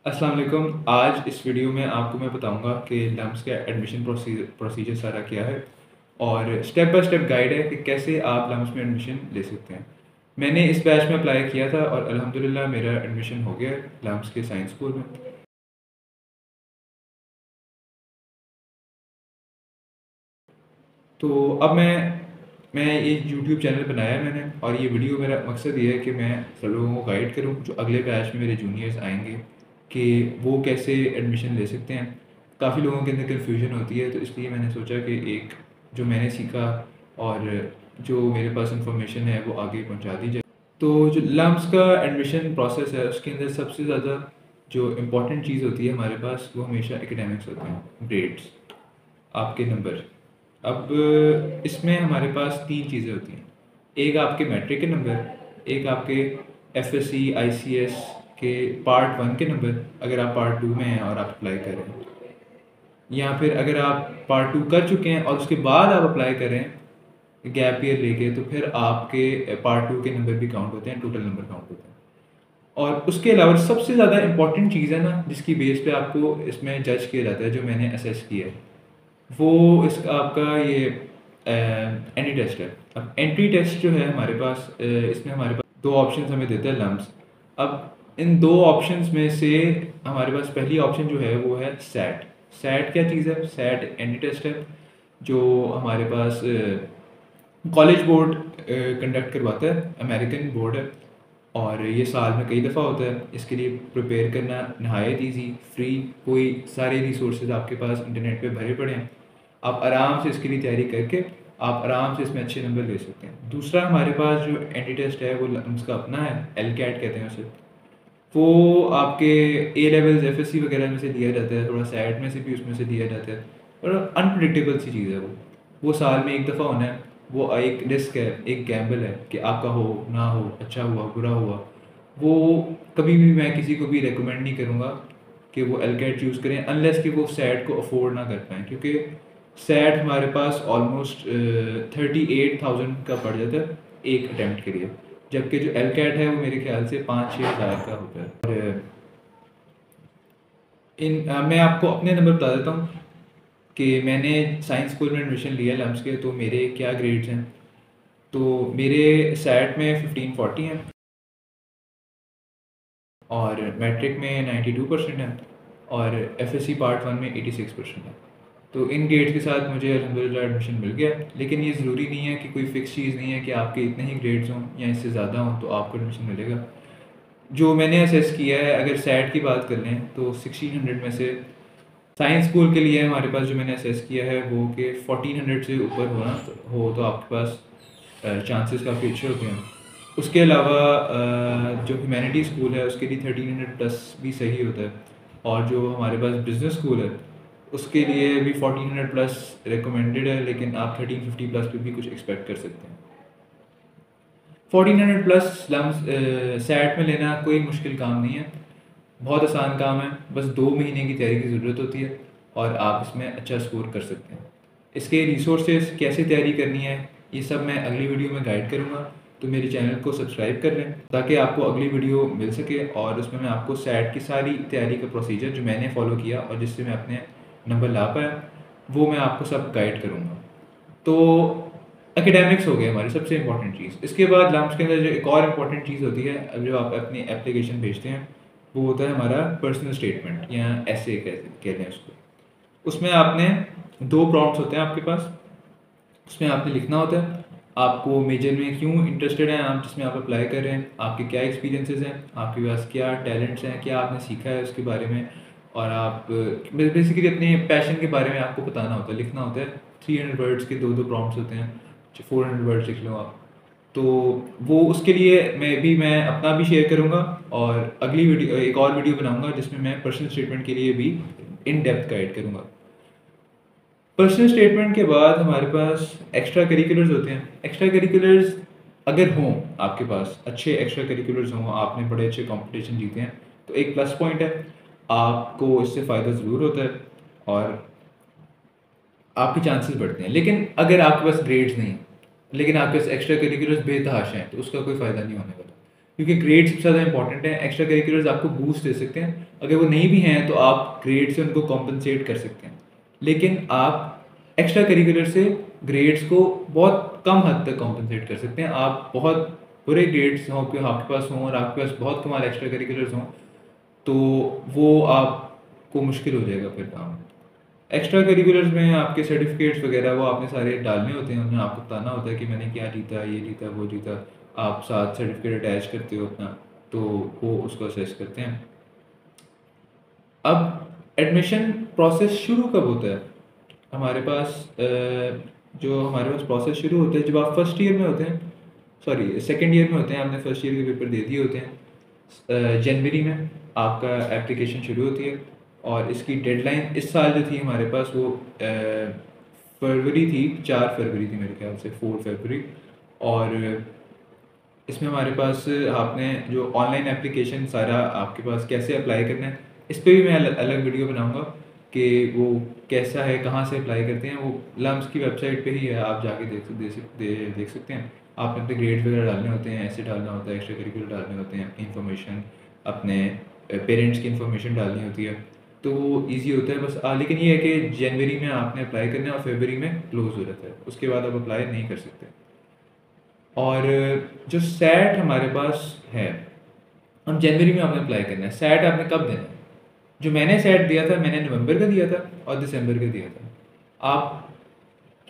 अस्सलाम वालेकुम। आज इस वीडियो में आपको मैं बताऊंगा कि लम्स का एडमिशन प्रोसीजर सारा क्या है और स्टेप बाय स्टेप गाइड है कि कैसे आप लम्स में एडमिशन ले सकते हैं। मैंने इस बैच में अप्लाई किया था और अल्हम्दुलिल्लाह मेरा एडमिशन हो गया लम्स के साइंस स्कूल में। तो अब मैं ये यूट्यूब चैनल बनाया है मैंने, और ये वीडियो मेरा मकसद ये है कि मैं सब लोगों को गाइड करूँ जो अगले बैच में मेरे जूनियर्स आएंगे कि वो कैसे एडमिशन ले सकते हैं। काफ़ी लोगों के अंदर कन्फ्यूजन होती है, तो इसलिए मैंने सोचा कि एक जो मैंने सीखा और जो मेरे पास इंफॉर्मेशन है वो आगे पहुंचा दी जाए। तो जो लम्स का एडमिशन प्रोसेस है उसके अंदर सबसे ज़्यादा जो इम्पोर्टेंट चीज़ होती है हमारे पास वो हमेशा एकेडमिक्स होते हैं, ग्रेड्स, आपके नंबर। अब इसमें हमारे पास 3 चीज़ें होती हैं। एक आपके मैट्रिक के नंबर, एक आपके एफएससी आईसीएस के पार्ट 1 के नंबर अगर आप पार्ट 2 में हैं और आप अप्लाई कर रहे हैं, या फिर अगर आप पार्ट 2 कर चुके हैं और उसके बाद आप अप्लाई कर रहे हैं गैप ईयर लेके, तो फिर आपके पार्ट 2 के नंबर भी काउंट होते हैं, टोटल नंबर काउंट होते हैं। और उसके अलावा सबसे ज़्यादा इंपॉर्टेंट चीज़ है ना जिसकी बेस पे आपको इसमें जज किया जाता है, जो मैंने असेस किया है, वो इसका आपका ये एंट्री टेस्ट है। अब एंट्री टेस्ट जो है हमारे पास इसमें हमारे पास दो ऑप्शंस हमें देते हैं लम्स। अब इन दो ऑप्शंस में से हमारे पास पहली ऑप्शन जो है वो है सैट। सैट क्या चीज़ है? सैट एंट्री टेस्ट है जो हमारे पास कॉलेज बोर्ड कंडक्ट करवाता है, अमेरिकन बोर्ड है, और ये साल में कई दफ़ा होता है। इसके लिए प्रिपेयर करना नहायत ईजी, फ्री, कोई सारे रिसोर्सेज आपके पास इंटरनेट पे भरे पड़े हैं। आप आराम से इसके लिए तैयारी करके आप आराम से इसमें अच्छे नंबर ले सकते हैं। दूसरा हमारे पास जो एंटी टेस्ट है वो उसका अपना है, एल कैट कहते हैं उसे। वो आपके ए लेवल्स एफएससी वगैरह में से दिया जाता है, थोड़ा सैट में से भी उसमें से दिया जाता है, और अनप्रडिक्टेबल सी चीज़ है वो साल में एक दफ़ा होना है। वो एक रिस्क है, एक गैम्बल है कि आपका हो ना हो, अच्छा हुआ बुरा हुआ। वो कभी भी मैं किसी को भी रेकमेंड नहीं करूँगा कि वो एलकेट चूज़ करें अनलेस कि वो सैट को अफोर्ड ना कर पाएँ, क्योंकि सैट हमारे पास ऑलमोस्ट 38,000 का पड़ जाता है एक अटैम्प्ट के लिए, जबकि जो एलकेट है वो मेरे ख्याल से 5-6 हज़ार का होता है। और मैं आपको अपने नंबर बता देता हूँ कि मैंने साइंस स्कूल में एडमिशन लिया लम्स के, तो मेरे क्या ग्रेड्स हैं। तो मेरे सैट में 1540 हैं और मैट्रिक में 92% है और एफएससी पार्ट 1 में 86% है। तो इन ग्रेड्स के साथ मुझे अल्हम्दुलिल्लाह एडमिशन मिल गया। लेकिन ये ज़रूरी नहीं है कि कोई फ़िक्स चीज़ नहीं है कि आपके इतने ही ग्रेड्स हों या इससे ज़्यादा हों तो आपको एडमिशन मिलेगा। जो मैंने असेस किया है, अगर सैट की बात कर लें तो 1600 में से साइंस स्कूल के लिए हमारे पास जो मैंने असेस किया है वो कि 1400 से ऊपर होना हो तो आपके पास चांसेस काफ़ी अच्छे होते हैं। उसके अलावा जो ह्यूमैनिटी स्कूल है उसके लिए 1300 प्लस भी सही होता है, और जो हमारे पास बिजनेस स्कूल है उसके लिए भी 1400 प्लस रिकमेंडेड है, लेकिन आप 1350 प्लस पे भी कुछ एक्सपेक्ट कर सकते हैं। 1400 प्लस लम्स सैट में लेना कोई मुश्किल काम नहीं है, बहुत आसान काम है। बस 2 महीने की तैयारी की ज़रूरत होती है और आप इसमें अच्छा स्कोर कर सकते हैं। इसके रिसोर्सेज कैसे तैयारी करनी है ये सब मैं अगली वीडियो में गाइड करूँगा, तो मेरे चैनल को सब्सक्राइब कर लें ताकि आपको अगली वीडियो मिल सके, और उसमें मैं आपको सैट की सारी तैयारी का प्रोसीजर जो मैंने फॉलो किया और जिससे मैं अपने नंबर ला पाया वो मैं आपको सब गाइड करूँगा। तो एकेडमिक्स हो गए हमारी सबसे इम्पोर्टेंट चीज़। इसके बाद लम्स के अंदर जो एक और इम्पोर्टेंट चीज़ होती है, अब जो आप अपनी एप्लीकेशन भेजते हैं, वो होता है हमारा पर्सनल स्टेटमेंट या ऐसे कहते हैं उसको। उसमें आपने 2 प्रॉम्प्ट्स होते हैं आपके पास। उसमें आपने लिखना होता है आपको मेजर में क्यों इंटरेस्टेड हैं आप, जिसमें आप अप्लाई कर रहे हैं, आपके क्या एक्सपीरियंसेस हैं, आपके पास क्या टैलेंट्स हैं, क्या आपने सीखा है उसके बारे में, और आप बेसिकली अपने पैशन के बारे में आपको बताना होता है, लिखना होता है। 300 वर्ड्स के 2-2 प्रॉम्प्ट्स होते हैं, 400 वर्ड्स लिख लो आप। तो वो उसके लिए मैं अपना भी शेयर करूँगा, और अगली वीडियो एक और वीडियो बनाऊँगा जिसमें मैं पर्सनल स्टेटमेंट के लिए भी इन डेप्थ गाइड करूँगा। पर्सनल स्टेटमेंट के बाद हमारे पास एक्स्ट्रा करिकुलर्स होते हैं। एक्स्ट्रा करिकुलर्स अगर हों आपके पास, अच्छे एक्स्ट्रा करिकुलर्स हों, आपने बड़े अच्छे कंपटीशन जीते हैं, तो एक प्लस पॉइंट है, आपको इससे फ़ायदा ज़रूर होता है और आपके चांसेस बढ़ते हैं। लेकिन अगर आपके पास ग्रेड्स नहीं, लेकिन आपके पास एक्स्ट्रा करिकुलर्स बेतहाशा हैं, तो उसका कोई फ़ायदा नहीं होने वाला। क्योंकि ग्रेड सबसे ज़्यादा इंपॉर्टेंट है। एक्स्ट्रा करिकुलर्स आपको बूस्ट दे सकते हैं, अगर वो नहीं भी हैं तो आप ग्रेड से उनको कॉम्पनसेट कर सकते हैं। लेकिन आप एक्स्ट्रा करिकुलर से ग्रेड्स को बहुत कम हद तक कॉम्पनसेट कर सकते हैं। आप बहुत बुरे ग्रेड्स हों कि आपके पास हों और आपके पास बहुत कमाल एक्स्ट्रा करिकुलर्स हों, तो वो आपको मुश्किल हो जाएगा फिर काम। एक्स्ट्रा करिकुलर्स में आपके सर्टिफिकेट्स वगैरह वो आपने सारे डालने होते हैं, उन्हें आपको बताना होता है कि मैंने क्या जीता, ये जीता, वो जीता। आप साथ सर्टिफिकेट अटैच करते हो अपना, तो वो उसको असेस करते हैं। अब एडमिशन प्रोसेस शुरू कब होता है? हमारे पास जो हमारे पास प्रोसेस शुरू होता है जब आप फर्स्ट ईयर में होते हैं, सॉरी सेकंड ईयर में होते हैं, आपने फर्स्ट ईयर के पेपर दे दिए होते हैं। जनवरी में आपका एप्लीकेशन शुरू होती है और इसकी डेडलाइन इस साल जो थी हमारे पास वो फरवरी थी, 4 फरवरी थी मेरे ख्याल से, 4 फरवरी। और इसमें हमारे पास आपने जो ऑनलाइन एप्लीकेशन सारा आपके पास कैसे अप्लाई करना है, इस पे भी मैं अलग वीडियो बनाऊंगा कि वो कैसा है, कहाँ से अप्लाई करते हैं। वो लम्स की वेबसाइट पे ही है, आप जाके देख सकते हैं। आपने अपने ग्रेड वगैरह डालने होते हैं, ऐसे डालना होता है, एक्स्ट्रा करिकुलर डालने होते हैं, अपनी इन्फॉर्मेशन, अपने पेरेंट्स की इन्फॉर्मेशन डालनी होती है, तो वो ईजी होता है बस। लेकिन ये है कि जनवरी में आपने अप्लाई करना है और फरवरी में क्लोज हो जाता है, उसके बाद आप अप्लाई नहीं कर सकते। और जो सैट हमारे पास है, हम जनवरी में आपने अप्लाई करना है। सैट आपने कब देना है? जो मैंने सैट दिया था, मैंने नवंबर का दिया था और दिसंबर का दिया था। आप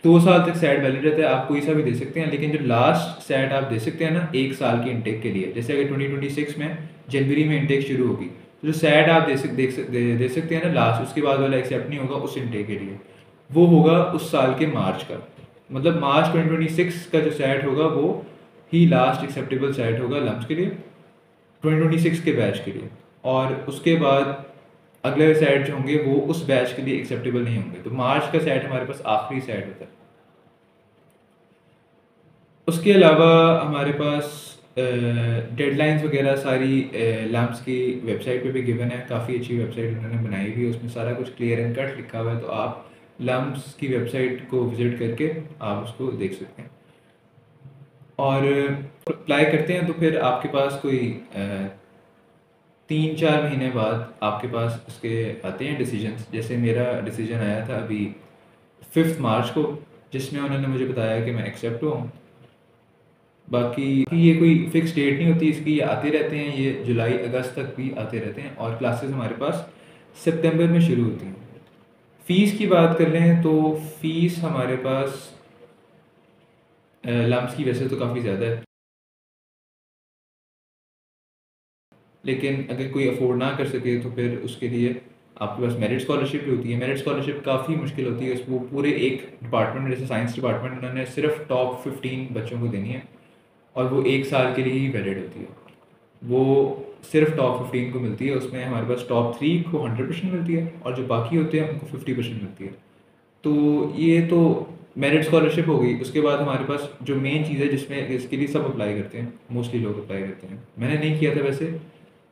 2 साल तक सैट वैलिड रहता है, आप कोई सा भी दे सकते हैं। लेकिन जो लास्ट सैट आप दे सकते हैं ना 1 साल की इनटेक के लिए, जैसे अगर 2026 में जनवरी में इनटेक शुरू होगी, तो जो सैट आप दे सकते हैं ना लास्ट, उसके बाद वाला एक्सेप्ट नहीं होगा उस इनटेक के लिए, वो होगा उस साल के मार्च का। मतलब मार्च 2026 का जो सैट होगा वो ही लास्ट एक्सेप्टेबल सैट होगा लम्स के लिए, 2026 के बैच के लिए। और उसके बाद अगले सैट जो होंगे वो उस बैच के लिए एक्सेप्टेबल नहीं होंगे। तो मार्च का सैट हमारे पास आखिरी सैट होता है। उसके अलावा हमारे पास डेडलाइंस वगैरह सारी लैम्प्स की वेबसाइट पे भी गिवन है, काफ़ी अच्छी वेबसाइट उन्होंने बनाई हुई है, उसमें सारा कुछ क्लियर एंड कट लिखा हुआ है। तो आप लैम्प्स की वेबसाइट को विजिट करके आप उसको देख सकते हैं। और अप्लाई करते हैं तो फिर आपके पास कोई 3-4 महीने बाद आपके पास इसके आते हैं डिसीजंस। जैसे मेरा डिसीजन आया था अभी 5 मार्च को, जिसमें उन्होंने मुझे बताया कि मैं एक्सेप्ट हुआ हूँ। बाकी ये कोई फिक्स डेट नहीं होती इसकी, ये आते रहते हैं, ये जुलाई अगस्त तक भी आते रहते हैं। और क्लासेस हमारे पास सितंबर में शुरू होती हैं। फ़ीस की बात कर लें तो फ़ीस हमारे पास लम्स की वैसे तो काफ़ी ज़्यादा है, लेकिन अगर कोई अफोर्ड ना कर सके तो फिर उसके लिए आपके पास मेरिट स्कॉलरशिप भी होती है। मेरिट स्कॉलरशिप काफ़ी मुश्किल होती है, वो पूरे एक डिपार्टमेंट में, जैसे साइंस डिपार्टमेंट, उन्होंने सिर्फ टॉप 15 बच्चों को देनी है और वो 1 साल के लिए ही वैलिड होती है। वो सिर्फ टॉप 15 को मिलती है, उसमें हमारे पास टॉप 3 को 100% मिलती है और जो बाकी होते हैं उनको 50% मिलती है। तो ये तो मेरिट स्कॉलरशिप हो गई। उसके बाद हमारे पास जो मेन चीज़ है जिसमें इसके लिए सब अप्लाई करते हैं, मोस्टली लोग अप्लाई करते हैं, मैंने नहीं किया था वैसे,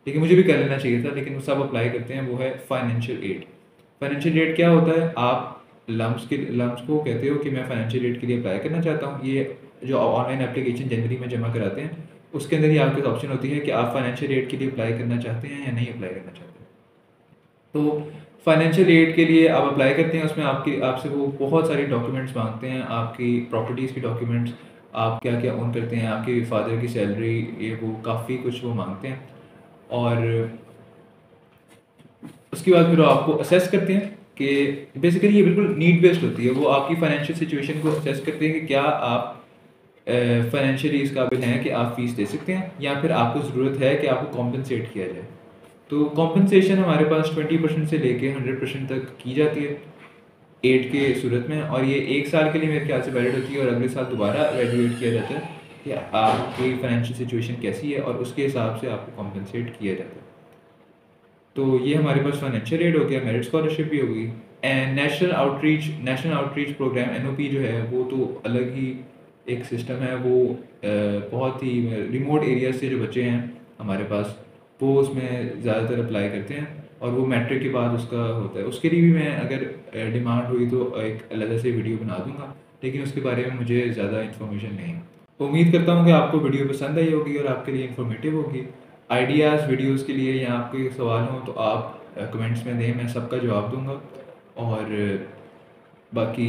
लेकिन मुझे भी कर लेना चाहिए था, लेकिन वो सब अप्लाई करते हैं, वो है फाइनेंशियल एड। फाइनेंशियल एड क्या होता है? आप लम्स को कहते हो कि मैं फाइनेंशियल एड के लिए अप्लाई करना चाहता हूँ। ये जो ऑनलाइन एप्लीकेशन जनवरी में जमा कराते हैं, उसके अंदर ही आपके पास ऑप्शन होती है कि आप फाइनेंशियल एड के लिए अप्लाई करना चाहते हैं या नहीं अप्लाई करना चाहते हैं। तो फाइनेंशियल एड के लिए आप अप्लाई करते हैं, उसमें आपसे वो बहुत सारी डॉक्यूमेंट्स मांगते हैं, आपकी प्रॉपर्टीज़ की डॉक्यूमेंट्स, आप क्या क्या ओन करते हैं, आपके फादर की सैलरी, ये वो काफ़ी कुछ वो मांगते हैं। और उसके बाद फिर वो आपको असेस करते हैं कि बेसिकली ये बिल्कुल नीड बेस्ड होती है। वो आपकी फाइनेंशियल सिचुएशन को असेस करते हैं कि क्या आप फाइनेंशियली इस काबिल हैं कि आप फ़ीस दे सकते हैं या फिर आपको ज़रूरत है कि आपको कॉम्पनसेट किया जाए। तो कॉम्पनसेशन हमारे पास 20% से लेके 100% तक की जाती है एड के सूरत में, और ये 1 साल के लिए मेरे ख्याल से वैलिड होती है और अगले साल दोबारा एवेल्यूएट किया जाता है कि आपकी फाइनेंशियल सिचुएशन कैसी है और उसके हिसाब से आपको कॉम्पनसेट किया जाता है। तो ये हमारे पास फाइनेंशियल एड हो गया, मेरिट स्कॉलरशिप भी हो गई। And national outreach programme NOP जो है वो तो अलग ही एक सिस्टम है। वो बहुत ही रिमोट एरिया से जो बच्चे हैं हमारे पास, वो उसमें ज़्यादातर अप्लाई करते हैं और वो मैट्रिक के बाद उसका होता है। उसके लिए भी मैं अगर डिमांड हुई तो एक अलग से वीडियो बना दूंगा, लेकिन उसके बारे में मुझे ज़्यादा इन्फॉर्मेशन नहीं है। उम्मीद करता हूँ कि आपको वीडियो पसंद आई होगी और आपके लिए इन्फॉर्मेटिव होगी। आइडियाज़ वीडियोज़ के लिए या आपके सवाल हों तो आप कमेंट्स में दें, मैं सबका जवाब दूँगा। और बाकी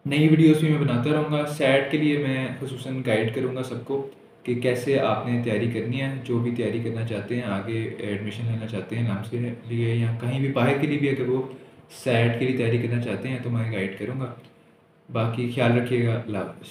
नई वीडियोज़ भी मैं बनाता रहूँगा। सैट के लिए मैं ख़ुसूसन गाइड करूँगा सबको कि कैसे आपने तैयारी करनी है। जो भी तैयारी करना चाहते हैं, आगे एडमिशन लेना चाहते हैं नाम्स के लिए या कहीं भी बाहर के लिए भी, अगर वो सैट के लिए तैयारी करना चाहते हैं तो मैं गाइड करूँगा। बाकी ख़्याल रखिएगा। अल्लाह हाफ़िज़।